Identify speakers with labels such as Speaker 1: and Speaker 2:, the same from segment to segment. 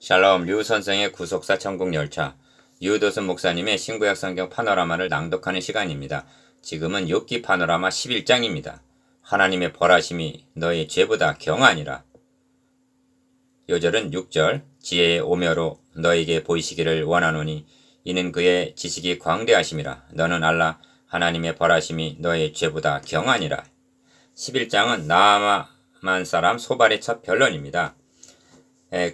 Speaker 1: 샬롬 류선생의 구속사 천국열차 유도순 목사님의 신구약 성경 파노라마를 낭독하는 시간입니다. 지금은 욥기 파노라마 11장입니다. 하나님의 벌하심이 너의 죄보다 경하니라. 요절은 6절 지혜의 오묘로 너에게 보이시기를 원하노니 이는 그의 지식이 광대하심이라. 너는 알라 하나님의 벌하심이 너의 죄보다 경하니라. 11장은 나아만 사람 소발의 첫 변론입니다.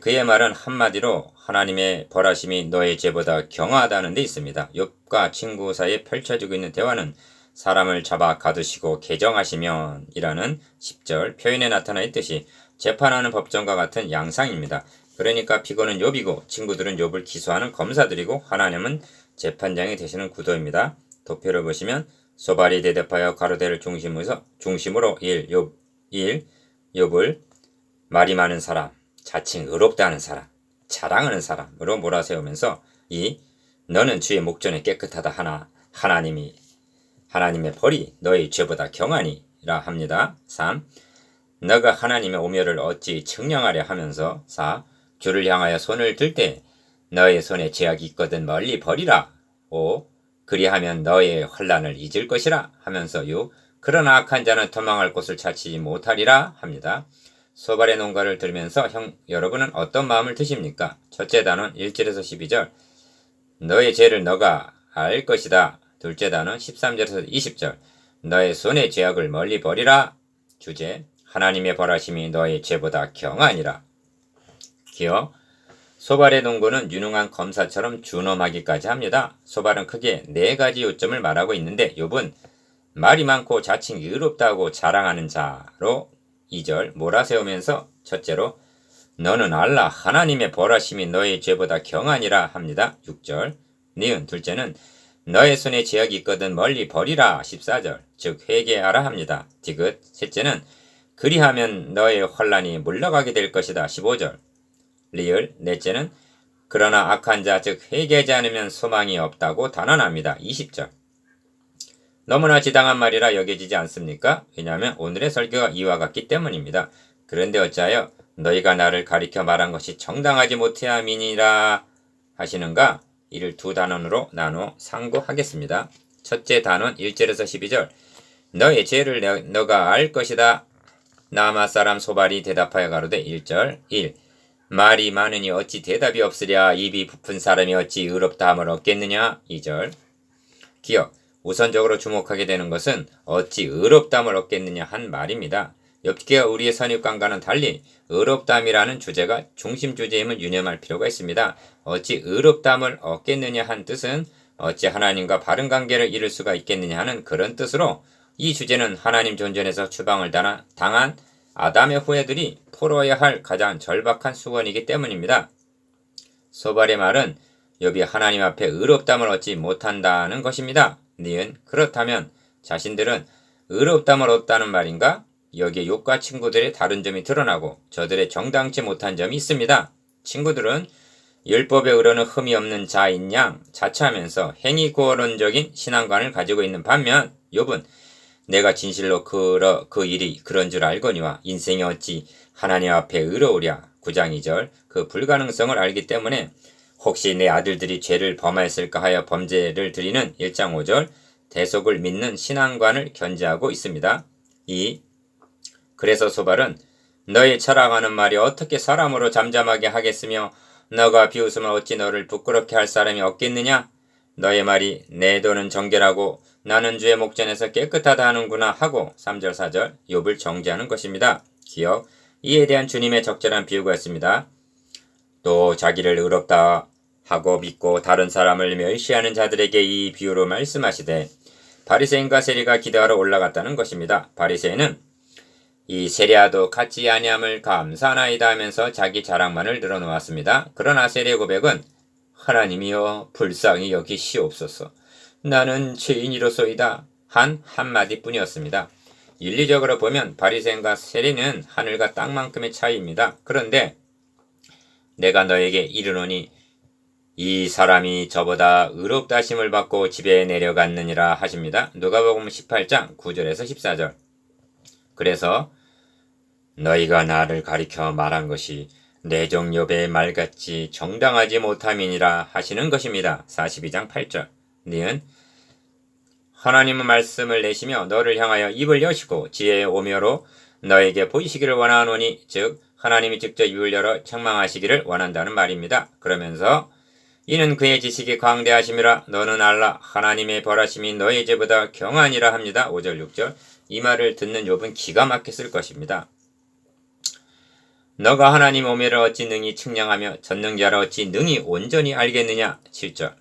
Speaker 1: 그의 말은 한마디로 하나님의 벌하심이 너의 죄보다 경하다는 데 있습니다. 욥과 친구 사이에 펼쳐지고 있는 대화는 사람을 잡아 가두시고 개정하시면 이라는 10절 표현에 나타나 있듯이 재판하는 법정과 같은 양상입니다. 그러니까 피고는 욥이고 친구들은 욥을 기소하는 검사들이고 하나님은 재판장이 되시는 구도입니다. 도표를 보시면 소발이 대답하여 가로대를 중심으로 1. 욥을 말이 많은 사람, 자칭 의롭다는 사람, 자랑하는 사람으로 몰아세우면서 2. 너는 주의 목전에 깨끗하다 하나 하나님의 벌이 너의 죄보다 경하니라 합니다. 3. 너가 하나님의 오묘를 어찌 측량하려 하면서 4. 주를 향하여 손을 들 때 너의 손에 죄악이 있거든 멀리 버리라. 5. 그리하면 너의 환난을 잊을 것이라 하면서 6. 그러나 악한 자는 도망할 곳을 찾지 못하리라 합니다. 소발의 논가를 들으면서 여러분은 어떤 마음을 드십니까? 첫째 단원 1절에서 12절 너의 죄를 너가 알 것이다. 둘째 단원 13절에서 20절 너의 손의 죄악을 멀리 버리라. 주제 하나님의 벌하심이 너의 죄보다 경하니라. 기어 소발의 논구는 유능한 검사처럼 준엄하기까지 합니다. 소발은 크게 4가지 요점을 말하고 있는데 욥은 말이 많고 자칭 의롭다고 자랑하는 자로 2절 몰아세우면서 첫째로 너는 알라 하나님의 벌하심이 너의 죄보다 경하니라 합니다. 6절 니은 둘째는 너의 손에 죄악이 있거든 멀리 버리라. 14절 즉 회개하라 합니다. 디귿 셋째는 그리하면 너의 환난이 물러가게 될 것이다. 15절 리을 넷째는 그러나 악한 자 즉 회개하지 않으면 소망이 없다고 단언합니다. 20절 너무나 지당한 말이라 여겨지지 않습니까? 왜냐하면 오늘의 설교가 이와 같기 때문입니다. 그런데 어찌하여 너희가 나를 가리켜 말한 것이 정당하지 못해함이니라 하시는가? 이를 두 단원으로 나누어 상고하겠습니다. 첫째 단원 1절에서 12절 너의 죄를 너가 알 것이다. 나아마 사람 소발이 대답하여 가로되 1절 1. 말이 많으니 어찌 대답이 없으랴. 입이 부푼 사람이 어찌 의롭다 함을 얻겠느냐. 2절 기억 우선적으로 주목하게 되는 것은 어찌 의롭담을 얻겠느냐 한 말입니다. 욥기가 우리의 선입관과는 달리 의롭담이라는 주제가 중심 주제임을 유념할 필요가 있습니다. 어찌 의롭담을 얻겠느냐 한 뜻은 어찌 하나님과 바른 관계를 이룰 수가 있겠느냐 하는 그런 뜻으로 이 주제는 하나님 존전에서 추방을 당한 아담의 후예들이 풀어야 할 가장 절박한 수건이기 때문입니다. 소발의 말은 욥이 하나님 앞에 의롭담을 얻지 못한다는 것입니다. 니은 그렇다면 자신들은 의롭담을 얻다는 말인가? 여기에 욥과 친구들의 다른 점이 드러나고 저들의 정당치 못한 점이 있습니다. 친구들은 율법에 의로는 흠이 없는 자인 양 자처하면서 행위고론적인 신앙관을 가지고 있는 반면 욥은 내가 진실로 그 일이 그런 줄 알거니와 인생이 어찌 하나님 앞에 의로우랴 9장 2절 그 불가능성을 알기 때문에 혹시 내 아들들이 죄를 범하였을까 하여 범죄를 드리는 1장 5절 대속을 믿는 신앙관을 견지하고 있습니다. 2. 그래서 소발은 너의 철학하는 말이 어떻게 사람으로 잠잠하게 하겠으며 너가 비웃으면 어찌 너를 부끄럽게 할 사람이 없겠느냐. 너의 말이 내 도는 정결하고 나는 주의 목전에서 깨끗하다 하는구나 하고 3절 4절 욥을 정죄하는 것입니다. 기억 이에 대한 주님의 적절한 비유가 있습니다. 또 자기를 의롭다 하고 믿고 다른 사람을 멸시하는 자들에게 이 비유로 말씀하시되 바리새인과 세리가 기도하러 올라갔다는 것입니다. 바리새인은 이 세리야도 같지 아니함을 감사하나이다 하면서 자기 자랑만을 늘어놓았습니다. 그러나 세리의 고백은 하나님이여 불쌍히 여기시옵소서 나는 죄인이로소이다 한 한마디뿐이었습니다. 윤리적으로 보면 바리새인과 세리는 하늘과 땅만큼의 차이입니다. 그런데 내가 너에게 이르노니 이 사람이 저보다 의롭다 하심을 받고 집에 내려갔느니라 하십니다. 누가복음 18장 9절에서 14절 그래서 너희가 나를 가리켜 말한 것이 내종 여배의 말같이 정당하지 못함이니라 하시는 것입니다. 42장 8절. 니은 하나님은 말씀을 내시며 너를 향하여 입을 여시고 지혜의 오묘로 너에게 보이시기를 원하노니 즉 하나님이 직접 입을 열어 책망하시기를 원한다는 말입니다. 그러면서 이는 그의 지식이 광대하심이라 너는 알라 하나님의 벌하심이 너의 죄보다 경하니라 합니다. 5절 6절. 이 말을 듣는 욥은 기가 막혔을 것입니다. 너가 하나님 오묘를 어찌 능히 측량하며 전능자를 어찌 능히 온전히 알겠느냐. 7절.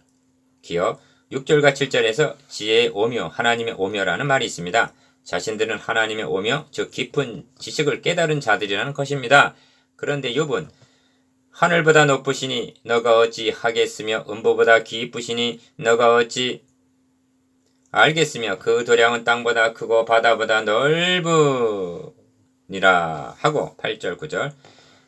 Speaker 1: 기어 6절과 7절에서 지혜의 오묘, 하나님의 오묘라는 말이 있습니다. 자신들은 하나님의 오묘, 즉 깊은 지식을 깨달은 자들이라는 것입니다. 그런데 욥은 하늘보다 높으시니 너가 어찌 하겠으며 음보보다 깊으시니 너가 어찌 알겠으며 그 도량은 땅보다 크고 바다보다 넓으니라 하고 8절 9절.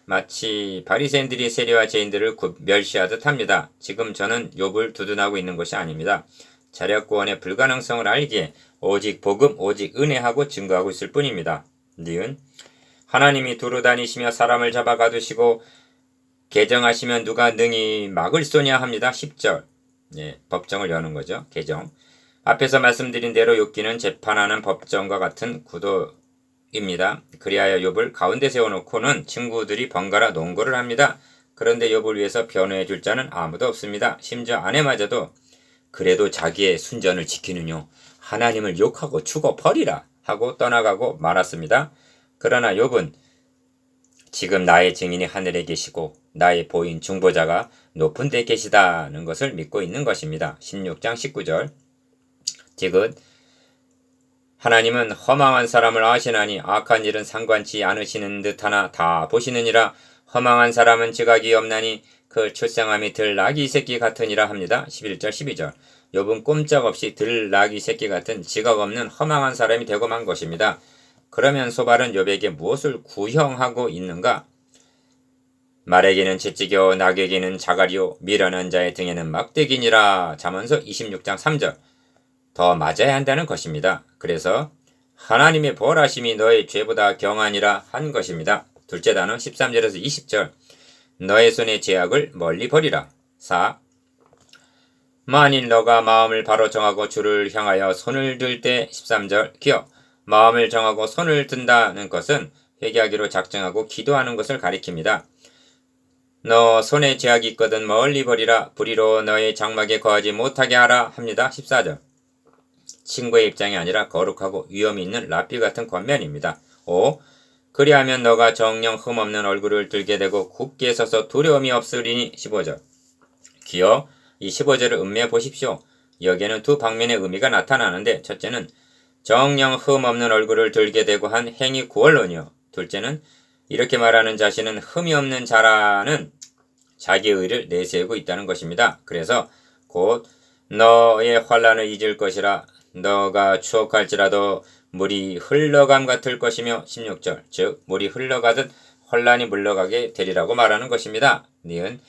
Speaker 1: 마치 바리새인들이 세리와 죄인들을 멸시하듯 합니다. 지금 저는 욥을 두둔하고 있는 것이 아닙니다. 자력구원의 불가능성을 알기에 오직 복음, 오직 은혜하고 증거하고 있을 뿐입니다. 니은 하나님이 두루 다니시며 사람을 잡아 가두시고 개정하시면 누가 능히 막을 소냐 합니다. 10절. 예, 법정을 여는 거죠. 개정. 앞에서 말씀드린 대로 욥기는 재판하는 법정과 같은 구도입니다. 그리하여 욥을 가운데 세워놓고는 친구들이 번갈아 논거를 합니다. 그런데 욥을 위해서 변호해 줄 자는 아무도 없습니다. 심지어 아내마저도 그래도 자기의 순전을 지키느뇨 하나님을 욕하고 죽어버리라 하고 떠나가고 말았습니다. 그러나 욥은 지금 나의 증인이 하늘에 계시고 나의 보인 중보자가 높은 데 계시다는 것을 믿고 있는 것입니다. 16장 19절. 지금 하나님은 허망한 사람을 아시나니 악한 일은 상관치 않으시는 듯하나 다 보시느니라. 허망한 사람은 지각이 없나니 그 출생함이 들나귀 새끼 같으니라 합니다. 11절 12절. 욥은 꼼짝없이 들나귀 새끼 같은 지각 없는 허망한 사람이 되고 만 것입니다. 그러면 소발은 욥에게 무엇을 구형하고 있는가? 말에게는 채찍이요 낙에게는 자갈이요 미련한 자의 등에는 막대기니라. 잠언서 26장 3절. 더 맞아야 한다는 것입니다. 그래서 하나님의 벌하심이 너의 죄보다 경하니라 한 것입니다. 둘째 단어 13절에서 20절. 너의 손의 죄악을 멀리 버리라. 4. 만일 너가 마음을 바로 정하고 주를 향하여 손을 들 때 13절 기억. 마음을 정하고 손을 든다는 것은 회개하기로 작정하고 기도하는 것을 가리킵니다. 너 손에 죄악이 있거든 멀리 버리라. 불의로 너의 장막에 거하지 못하게 하라 합니다. 14절. 친구의 입장이 아니라 거룩하고 위험이 있는 라피 같은 권면입니다. 5. 그리하면 너가 정령 흠없는 얼굴을 들게 되고 굳게 서서 두려움이 없으리니. 15절. 기어 이 15절을 음미해 보십시오. 여기에는 두 방면의 의미가 나타나는데 첫째는 정령 흠없는 얼굴을 들게 되고 한 행위 구원론이요. 둘째는 이렇게 말하는 자신은 흠이 없는 자라는 자기의 의를 내세우고 있다는 것입니다. 그래서 곧 너의 환난을 잊을 것이라 너가 추억할지라도 물이 흘러감 같을 것이며 16절 즉 물이 흘러가듯 환난이 물러가게 되리라고 말하는 것입니다. 니은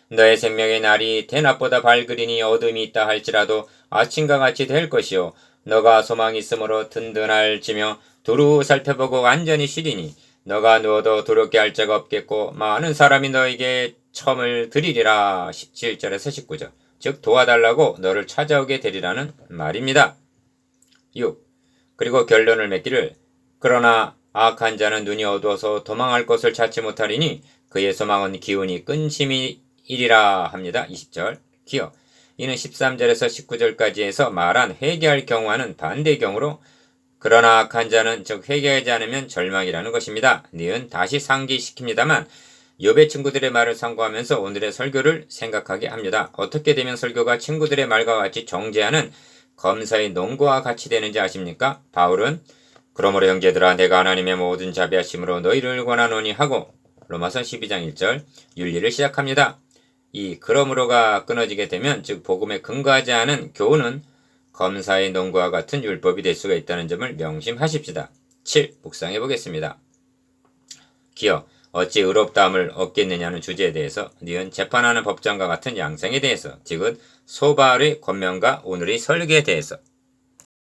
Speaker 1: 너의 생명의 날이 대낮보다 밝으리니 어둠이 있다 할지라도 아침과 같이 될 것이요 너가 소망이 있으므로 든든할지며 두루 살펴보고 안전히 쉬리니 너가 누워도 두렵게 할 자가 없겠고 많은 사람이 너에게 첨을 드리리라. 17절에서 19절 즉 도와달라고 너를 찾아오게 되리라는 말입니다. 6. 그리고 결론을 맺기를 그러나 악한 자는 눈이 어두워서 도망할 것을 찾지 못하리니 그의 소망은 기운이 끈심이이리라 합니다. 20절 기억 이는 13절에서 19절까지 해서 말한 회개할 경우와는 반대의 경우로 그러나 악한 자는 즉 회개하지 않으면 절망이라는 것입니다. 니은 다시 상기시킵니다만 욥의 친구들의 말을 상고하면서 오늘의 설교를 생각하게 합니다. 어떻게 되면 설교가 친구들의 말과 같이 정죄하는 검사의 논거와 같이 되는지 아십니까? 바울은 그러므로 형제들아 내가 하나님의 모든 자비하심으로 너희를 권하노니 하고 로마서 12장 1절 윤리를 시작합니다. 이 그러므로가 끊어지게 되면 즉 복음에 근거하지 않은 교훈은 검사의 논거와 같은 율법이 될 수가 있다는 점을 명심하십시다. 7. 묵상해 보겠습니다. 기어 어찌 의롭다함을 얻겠느냐는 주제에 대해서 니은 재판하는 법정과 같은 양상에 대해서 디귿 소발의 권면과 오늘의 설계에 대해서